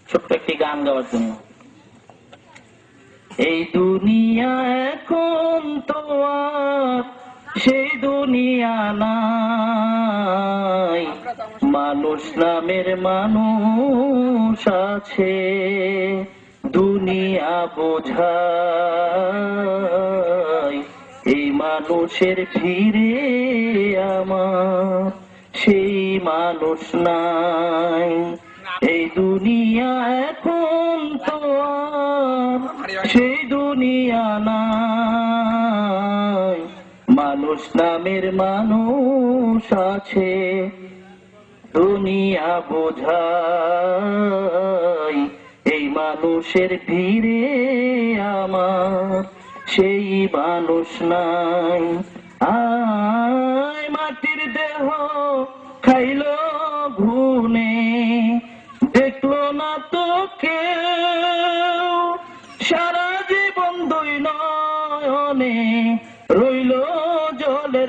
ছোট্ট একটি গান গাওয়ার জন্য। এই দুনিয়া এখন তো আর সেই দুনিয়া নাই, মানুষ নামের মানুষ আছে, দুনিয়া বোঝায়। এই মানুষের ভিড়ে আমার সেই মানুষ নাই। এই দুনিয়া এখন তো আর সেই দুনিয়া নাই, মানুষ নামের মানুষ আছে, দুনিয়া বোঝায়। এই মানুষের ভিড়ে আমার সেই মানুষ নাই। আয় মাটির দেহ খাইলো ঘুনে, দেখলো না তো কেউ, সারা জীবন দুই নয়নে রইলো জলের